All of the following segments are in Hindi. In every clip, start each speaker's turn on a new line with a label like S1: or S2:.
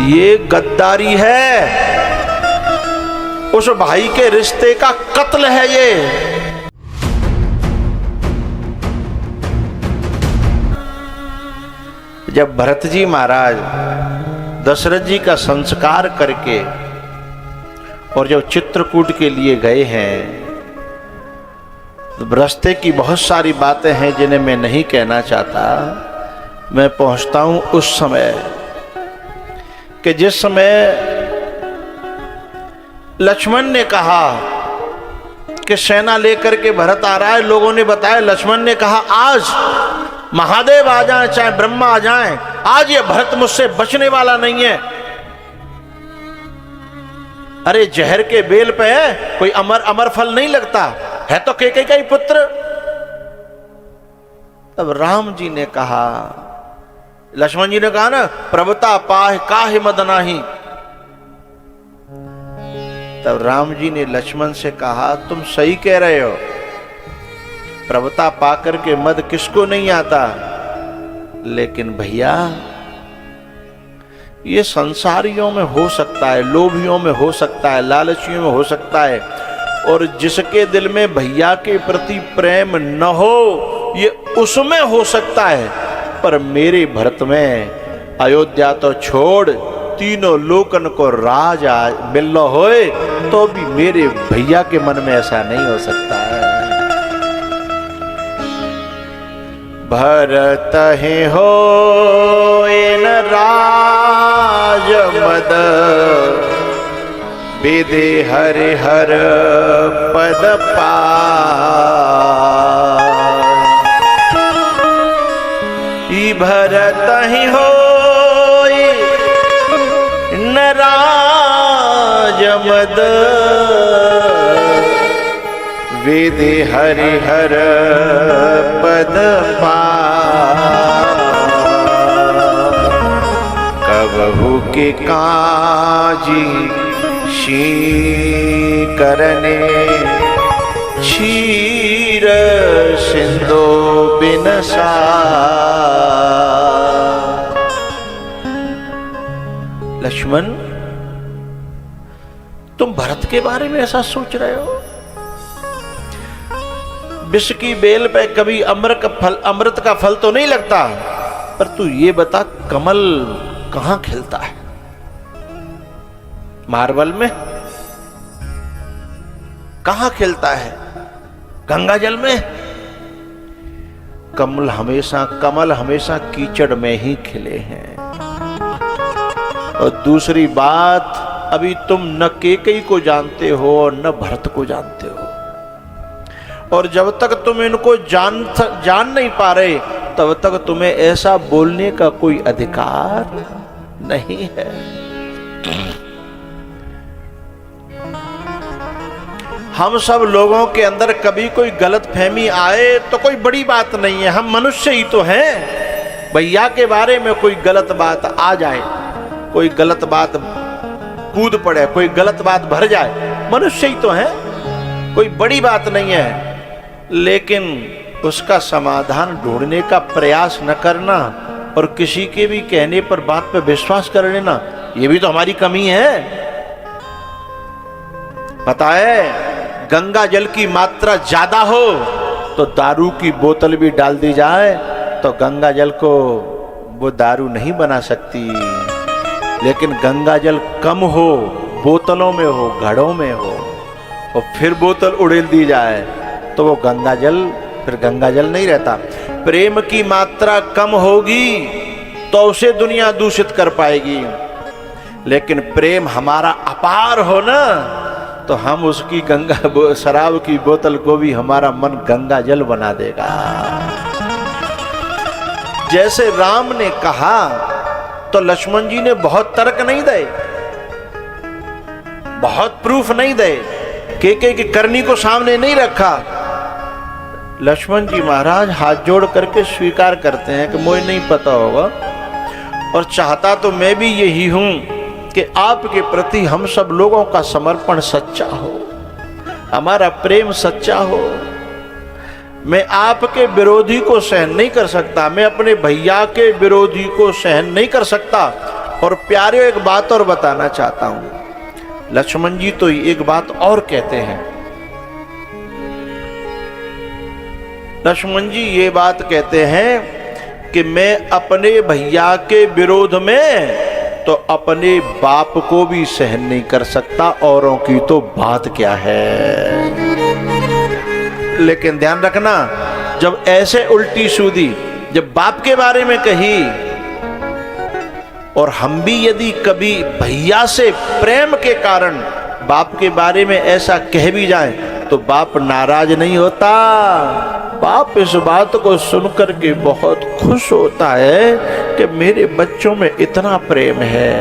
S1: ये गद्दारी है, उस भाई के रिश्ते का कत्ल है ये। जब भरत जी महाराज दशरथ जी का संस्कार करके और जब चित्रकूट के लिए गए हैं, रास्ते की बहुत सारी बातें हैं जिन्हें मैं नहीं कहना चाहता। मैं पहुंचता हूं उस समय कि जिस समय लक्ष्मण ने कहा कि सेना लेकर के भरत आ रहा है, लोगों ने बताया, लक्ष्मण ने कहा आज महादेव आ जाएं चाहे ब्रह्मा आ जाएं, आज ये भरत मुझसे बचने वाला नहीं है। अरे जहर के बेल पे है, कोई अमर फल नहीं लगता है, तो कैकेयी का ही पुत्र। तब राम जी ने कहा, लक्ष्मण जी ने कहा ना, प्रभुता पाह काहे मद नाही। तब राम जी ने लक्ष्मण से कहा, तुम सही कह रहे हो, प्रभुता पाकर के मद किसको नहीं आता, लेकिन भैया ये संसारियों में हो सकता है, लोभियों में हो सकता है, लालचियों में हो सकता है, और जिसके दिल में भैया के प्रति प्रेम न हो ये उसमें हो सकता है, पर मेरे भरत में अयोध्या तो छोड़ तीनों लोकन को राज मिलो होए तो भी मेरे भैया के मन में ऐसा नहीं हो सकता है। भरत ही हो न राज मद विधि हरि हर पद पाई। भरत ही हो न राज मद विधि हरि हर पद पाई। कबहु के काजी शी करने क्षीर सिंधु बिनसा। लक्ष्मण, तुम भरत के बारे में ऐसा सोच रहे हो? विष की बेल पे कभी अमृत का फल तो नहीं लगता, पर तू ये बता, कमल कहां खिलता है? मार्बल में? कहां खिलता है? गंगा जल में? कमल हमेशा कीचड़ में ही खिले हैं। और दूसरी बात, अभी तुम न कैकेयी को जानते हो और न भरत को जानते हो, और जब तक तुम इनको जान नहीं पा रहे तब तक तुम्हें ऐसा बोलने का कोई अधिकार नहीं है। हम सब लोगों के अंदर कभी कोई गलतफहमी आए तो कोई बड़ी बात नहीं है, हम मनुष्य ही तो हैं। भैया के बारे में कोई गलत बात आ जाए, कोई गलत बात कूद पड़े, कोई गलत बात भर जाए, मनुष्य ही तो हैं, कोई बड़ी बात नहीं है। लेकिन उसका समाधान ढूंढने का प्रयास न करना और किसी के भी कहने पर बात पर विश्वास कर लेना, ये भी तो हमारी कमी है। पता है, गंगा जल की मात्रा ज्यादा हो तो दारू की बोतल भी डाल दी जाए तो गंगा जल को वो दारू नहीं बना सकती, लेकिन गंगा जल कम हो, बोतलों में हो, घड़ों में हो, और फिर बोतल उड़ेल दी जाए तो वो गंगा जल फिर गंगा जल नहीं रहता। प्रेम की मात्रा कम होगी तो उसे दुनिया दूषित कर पाएगी, लेकिन प्रेम हमारा अपार हो ना, तो हम उसकी शराब की बोतल को भी हमारा मन गंगा जल बना देगा। जैसे राम ने कहा तो लक्ष्मण जी ने बहुत तर्क नहीं दे, बहुत प्रूफ नहीं दे, कैकेयी की करनी को सामने नहीं रखा। लक्ष्मण जी महाराज हाथ जोड़ करके स्वीकार करते हैं कि मुझे नहीं पता होगा, और चाहता तो मैं भी यही हूं कि आपके प्रति हम सब लोगों का समर्पण सच्चा हो, हमारा प्रेम सच्चा हो। मैं आपके विरोधी को सहन नहीं कर सकता, मैं अपने भैया के विरोधी को सहन नहीं कर सकता, और प्यारे एक बात और बताना चाहता हूं। लक्ष्मण जी तो एक बात और कहते हैं, लक्ष्मण जी ये बात कहते हैं कि मैं अपने भैया के विरोध में तो अपने बाप को भी सहन नहीं कर सकता, औरों की तो बात क्या है। लेकिन ध्यान रखना, जब ऐसे उल्टी सूदी जब बाप के बारे में कही, और हम भी यदि कभी भैया से प्रेम के कारण बाप के बारे में ऐसा कह भी जाए तो बाप नाराज नहीं होता। बाप इस बात को सुनकर के बहुत खुश होता है कि मेरे बच्चों में इतना प्रेम है,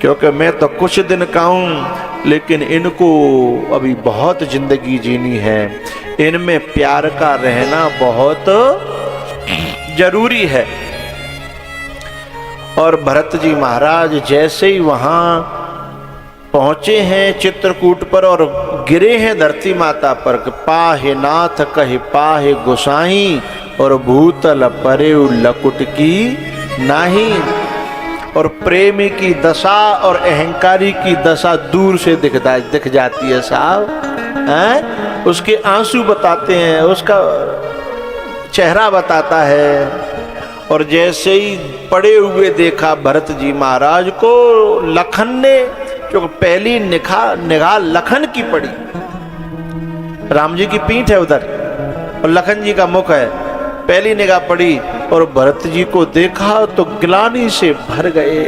S1: क्योंकि मैं तो कुछ दिन का हूं लेकिन इनको अभी बहुत जिंदगी जीनी है, इनमें प्यार का रहना बहुत जरूरी है। और भरत जी महाराज जैसे ही वहां पहुंचे हैं चित्रकूट पर और गिरे हैं धरती माता पर, पाहे नाथ कहे पाहे गोसाई और भूतल परे लकुट की नाही। और प्रेमी की दशा और अहंकारी की दशा दूर से दिख जाती है साहब, हैं? उसके आंसू बताते हैं, उसका चेहरा बताता है। और जैसे ही पड़े हुए देखा भरत जी महाराज को, लखन ने, जो पहली निगाह लखन की पड़ी, राम जी की पीठ है उधर और लखन जी का मुख है, पहली निगाह पड़ी और भरत जी को देखा तो ग्लानि से भर गए।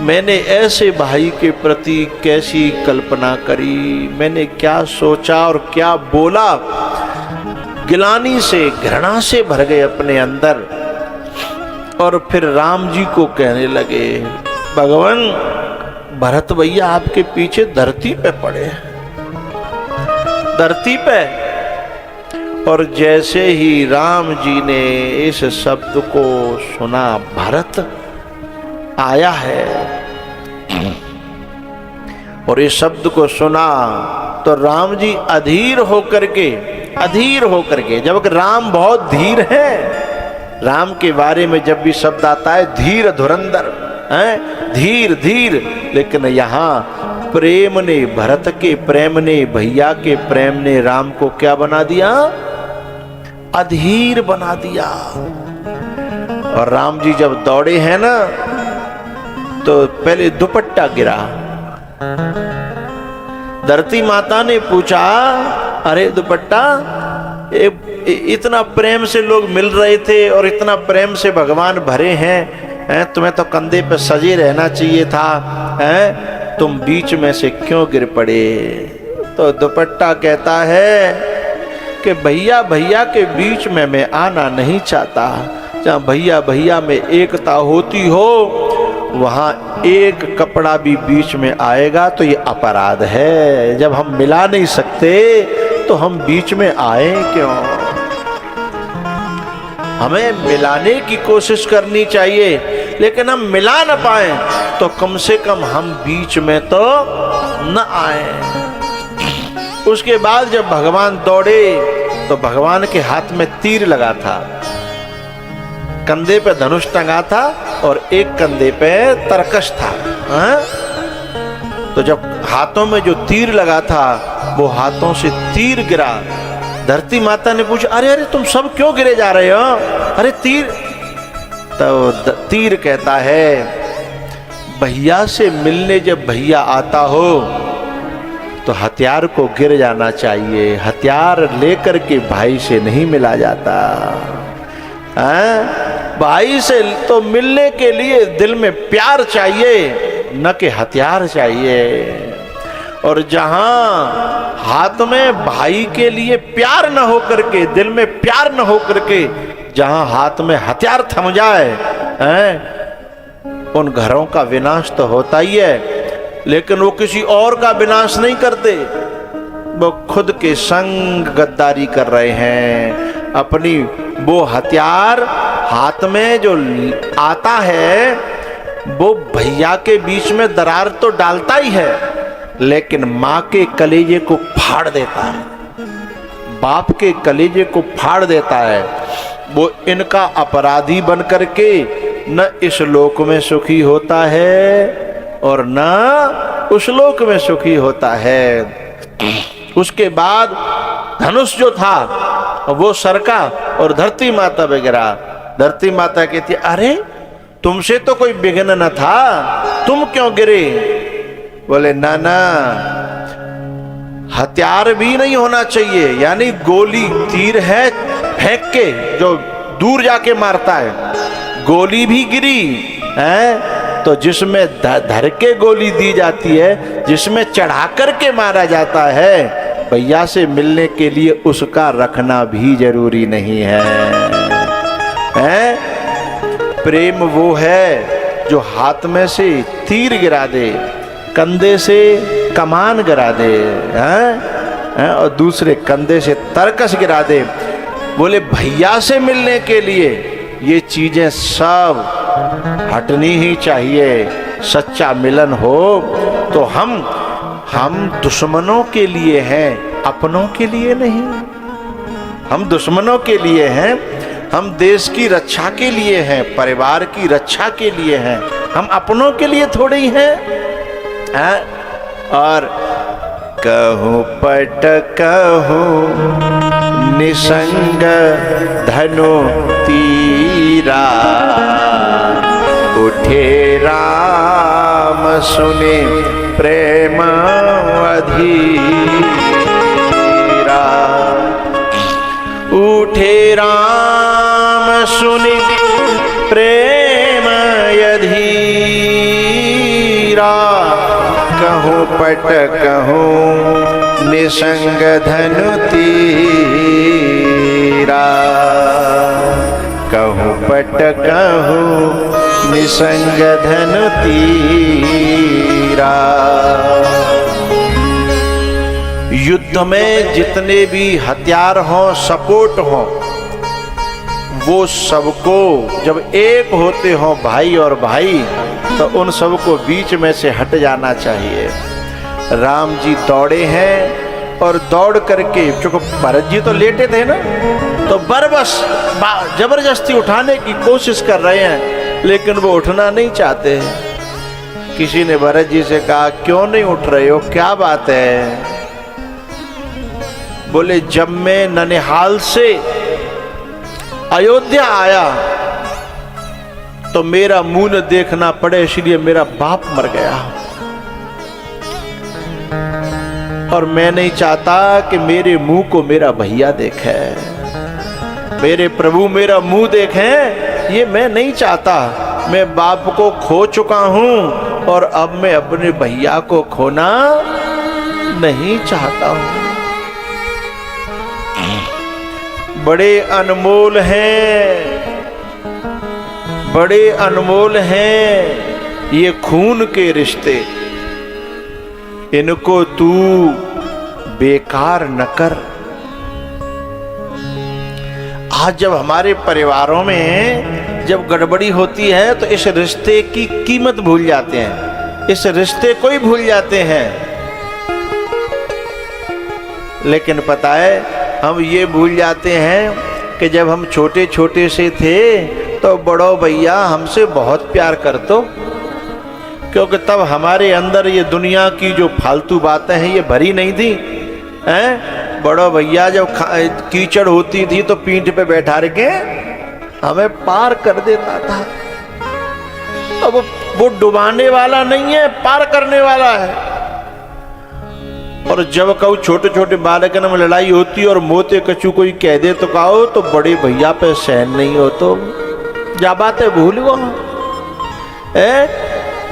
S1: मैंने ऐसे भाई के प्रति कैसी कल्पना करी, मैंने क्या सोचा और क्या बोला, गिलानी से घृणा से भर गए अपने अंदर। और फिर राम जी को कहने लगे, भगवान भरत भैया आपके पीछे धरती पे पड़े, धरती पे। और जैसे ही राम जी ने इस शब्द को सुना, भरत आया है, और इस शब्द को सुना तो राम जी अधीर होकर के, जबकि राम बहुत धीर है, राम के बारे में जब भी शब्द आता है धीर धुरंधर, धीर धीर, लेकिन यहाँ प्रेम ने, भरत के प्रेम ने, भैया के प्रेम ने राम को क्या बना दिया, अधीर बना दिया। और राम जी जब दौड़े हैं ना तो पहले दुपट्टा गिरा, धरती माता ने पूछा, अरे दुपट्टा, इतना प्रेम से लोग मिल रहे थे और इतना प्रेम से भगवान भरे हैं, तुम्हें तो कंधे पे सजे रहना चाहिए था, हैं? तुम बीच में से क्यों गिर पड़े? तो दुपट्टा कहता है कि भैया भैया के बीच में मैं आना नहीं चाहता। जहाँ भैया भैया में एकता होती हो वहाँ एक कपड़ा भी बीच में आएगा तो ये अपराध है। जब हम मिला नहीं सकते तो हम बीच में आए क्यों? हमें मिलाने की कोशिश करनी चाहिए, लेकिन हम मिला न पाए तो कम से कम हम बीच में तो न आए। उसके बाद जब भगवान दौड़े तो भगवान के हाथ में तीर लगा था, कंधे पे धनुष टंगा था और एक कंधे पे तरकश था। तो जब हाथों में जो तीर लगा था वो हाथों से तीर गिरा। धरती माता ने पूछा, अरे अरे तुम सब क्यों गिरे जा रहे हो? अरे तीर। तो तीर कहता है, भैया से मिलने जब भैया आता हो तो हथियार को गिर जाना चाहिए, हथियार लेकर के भाई से नहीं मिला जाता। भाई से तो मिलने के लिए दिल में प्यार चाहिए, न कि हथियार चाहिए। और जहां हाथ में भाई के लिए प्यार न हो करके, दिल में प्यार न हो करके जहां हाथ में हथियार थम जाए, उन घरों का विनाश तो होता ही है, लेकिन वो किसी और का विनाश नहीं करते, वो खुद के संग गद्दारी कर रहे हैं। अपनी वो हथियार हाथ में जो आता है वो भैया के बीच में दरार तो डालता ही है, लेकिन माँ के कलेजे को फाड़ देता है, बाप के कलेजे को फाड़ देता है। वो इनका अपराधी बन करके न इस लोक में सुखी होता है और न उस लोक में सुखी होता है। उसके बाद धनुष जो था वो सरका और धरती माता पे गिरा। धरती माता कहती, अरे तुमसे तो कोई विघ्न न था, तुम क्यों गिरे? बोले ना ना, हथियार भी नहीं होना चाहिए, यानी गोली तीर है फेंक के जो दूर जाके मारता है, गोली भी गिरी है तो जिसमें धर के गोली दी जाती है, जिसमें चढ़ा कर के मारा जाता है, भैया से मिलने के लिए उसका रखना भी जरूरी नहीं है। प्रेम वो है जो हाथ में से तीर गिरा दे, कंधे से कमान गिरा दे, और दूसरे कंधे से तरकस गिरा दे। बोले भैया से मिलने के लिए ये चीजें सब हटनी ही चाहिए। सच्चा मिलन हो तो हम दुश्मनों के लिए हैं, अपनों के लिए नहीं। हम दुश्मनों के लिए हैं, हम देश की रक्षा के लिए हैं, परिवार की रक्षा के लिए हैं, हम अपनों के लिए थोड़े ही हैं। और कहूँ पट कहूँ निसंग धनु तीरा, उठे राम सुने प्रेम अधीरा। उठे राम सुने प्रेम अधीरा, कहूँ पट कहूँ निसंग धनु तीरा। कहूँ पट कहूँ निसंग धनु तीरा। युद्ध में जितने भी हथियार हों, सपोर्ट हों, वो सबको जब एक होते हों भाई और भाई, तो उन सबको बीच में से हट जाना चाहिए। राम जी दौड़े हैं और दौड़ करके, चूंकि भरत जी तो लेटे थे ना, तो बरबस जबरदस्ती उठाने की कोशिश कर रहे हैं, लेकिन वो उठना नहीं चाहते। किसी ने भरत जी से कहा, क्यों नहीं उठ रहे हो, क्या बात है? बोले जब मैं ननिहाल से अयोध्या आया तो मेरा मुंह न देखना पड़े, इसलिए मेरा बाप मर गया, और मैं नहीं चाहता कि मेरे मुंह को मेरा भैया देखे, मेरे प्रभु मेरा मुंह देखें, ये मैं नहीं चाहता। मैं बाप को खो चुका हूं और अब मैं अपने भैया को खोना नहीं चाहता हूं। बड़े अनमोल हैं, बड़े अनमोल हैं ये खून के रिश्ते, इनको तू बेकार न कर। आज जब हमारे परिवारों में जब गड़बड़ी होती है तो इस रिश्ते की कीमत भूल जाते हैं, इस रिश्ते को ही भूल जाते हैं। लेकिन पता है, हम ये भूल जाते हैं कि जब हम छोटे छोटे से थे तो बड़ो भैया हमसे बहुत प्यार करतो, क्योंकि तब हमारे अंदर ये दुनिया की जो फालतू बातें हैं ये भरी नहीं थी। हैं, बड़ो भैया जब कीचड़ होती थी तो पीठ पे बैठा के हमें पार कर देता था। अब वो डुबाने वाला नहीं है, पार करने वाला है। और जब कहूँ छोटे छोटे बालकन में लड़ाई होती और मोते कछू कोई कह दे तो कहो तो बड़े भैया पे सहन नहीं हो, तो जा बातें भूल गो।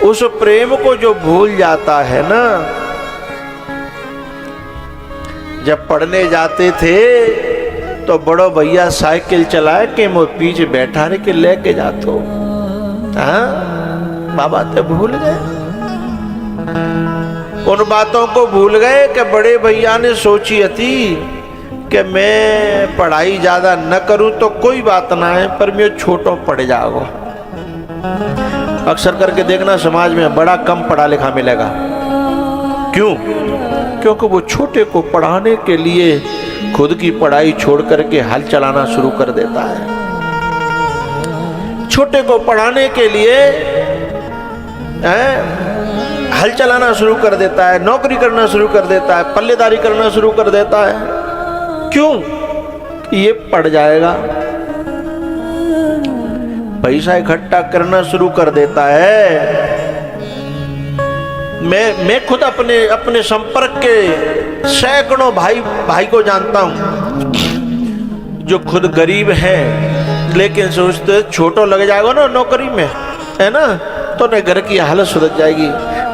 S1: उस प्रेम को जो भूल जाता है ना, जब पढ़ने जाते थे तो बड़ो भैया साइकिल चलाए के वो पीछे बैठा रहे के लेके जातो। हाँ, बाबा तो भूल गए, उन बातों को भूल गए कि बड़े भैया ने सोची थी कि मैं पढ़ाई ज्यादा न करूं तो कोई बात ना है, पर मैं छोटों पढ़ जाओ। अक्सर करके देखना समाज में बड़ा कम पढ़ा लिखा मिलेगा। क्यों? क्योंकि वो छोटे को पढ़ाने के लिए खुद की पढ़ाई छोड़ करके हल चलाना शुरू कर देता है। छोटे को पढ़ाने के लिए हल चलाना शुरू कर देता है, नौकरी करना शुरू कर देता है, पल्लेदारी करना शुरू कर देता है। क्यों? ये पढ़ जाएगा। पैसा इकट्ठा करना शुरू कर देता है। मैं खुद अपने संपर्क के सैकड़ों भाई को जानता हूं जो खुद गरीब हैं, लेकिन सोचते छोटो लग जाएगा ना नौकरी में, है ना, तो न घर की हालत सुधर जाएगी।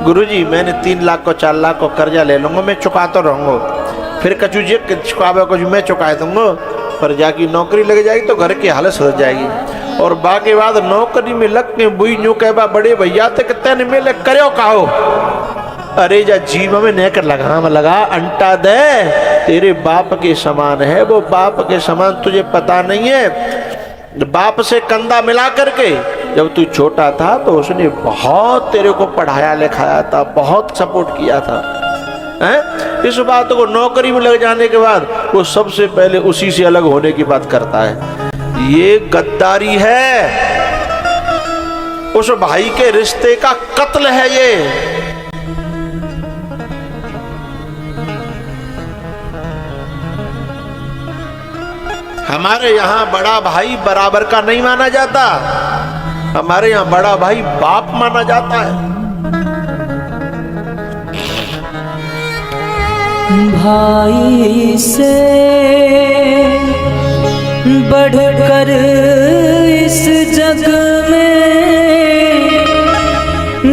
S1: गुरुजी मैंने 3 लाख को 4 लाख को कर्जा ले लूंगा, मैं चुकाता रहूंगा, फिर कचू जी चुकावे को मैं चुका दूंगा, पर जाके नौकरी लग जाएगी तो घर की हालत सुधर जाएगी। और बाकी बाद नौकरी में लग के बुई न्यू कहबा बड़े भैया तक तेन मिले करो कहो, अरे जा जीव में नेकर लगा अंटा दे, तेरे बाप के समान है वो, बाप के समान तुझे पता नहीं है। बाप से कंधा मिला करके जब तू छोटा था तो उसने बहुत तेरे को पढ़ाया लिखाया था, बहुत सपोर्ट किया था, हैं? इस बात को नौकरी में लग जाने के बाद वो सबसे पहले उसी से अलग होने की बात करता है। ये गद्दारी है, उस भाई के रिश्ते का कत्ल है ये। हमारे यहाँ बड़ा भाई बराबर का नहीं माना जाता, हमारे यहाँ बड़ा भाई बाप माना जाता है।
S2: भाई से बढ़कर इस जग में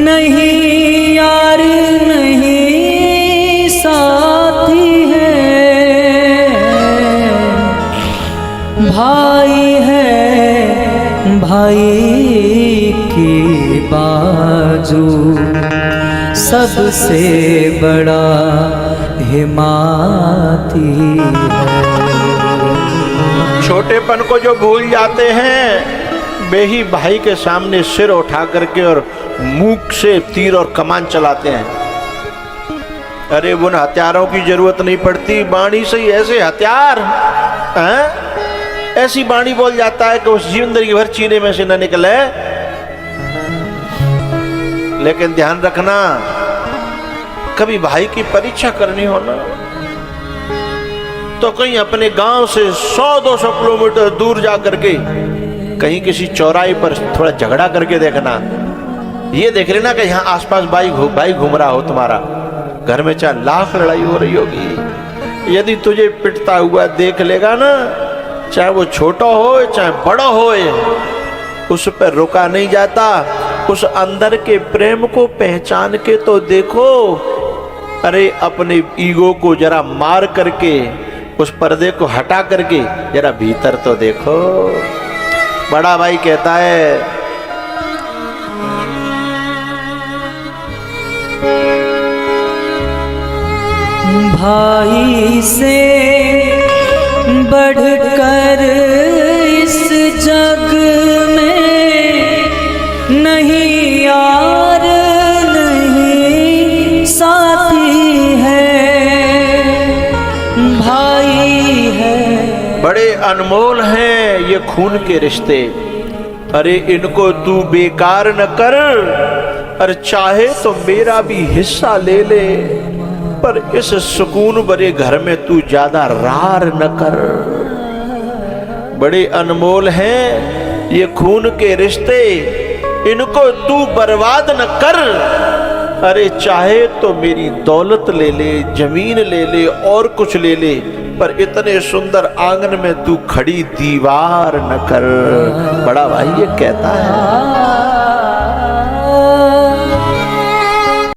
S2: नहीं यार नहीं साथी है, भाई है भाई की बाजू सबसे बड़ा हिमाती है।
S1: छोटेपन को जो भूल जाते हैं वे ही भाई के सामने सिर उठा करके और मुख से तीर और कमान चलाते हैं। अरे उन हथियारों की जरूरत नहीं पड़ती, बाणी से ही ऐसे हथियार, ऐसी बाणी बोल जाता है कि उस जिंदगी भर सीने में से न निकले। लेकिन ध्यान रखना, कभी भाई की परीक्षा करनी हो ना तो कहीं अपने गांव से 100-200 किलोमीटर दूर जा करके कहीं किसी चौराहे पर थोड़ा झगड़ा करके देखना। ये देख लेना कि यहाँ आसपास भाई घूम रहा हो तुम्हारा, घर में चाहे लाख लड़ाई हो रही होगी, यदि तुझे पिटता हुआ देख लेगा ना, चाहे वो छोटा हो चाहे बड़ा हो, उस पर रुका नहीं जाता। उस अंदर के प्रेम को पहचान के तो देखो। अरे अपने ईगो को जरा मार करके, उस पर्दे को हटा करके जरा भीतर तो देखो। बड़ा भाई कहता है,
S2: भाई से बढ़कर इस जग में नहीं यार नहीं साथी है, भाई है।
S1: बड़े अनमोल हैं ये खून के रिश्ते। अरे इनको तू बेकार न कर, अरे चाहे तो मेरा भी हिस्सा ले ले, पर इस सुकून भरे घर में तू ज्यादा रार न कर। बड़े अनमोल हैं ये खून के रिश्ते, इनको तू बर्बाद न कर। अरे चाहे तो मेरी दौलत ले ले, जमीन ले ले, और कुछ ले ले, पर इतने सुंदर आंगन में तू खड़ी दीवार न कर। बड़ा भाई ये कहता है।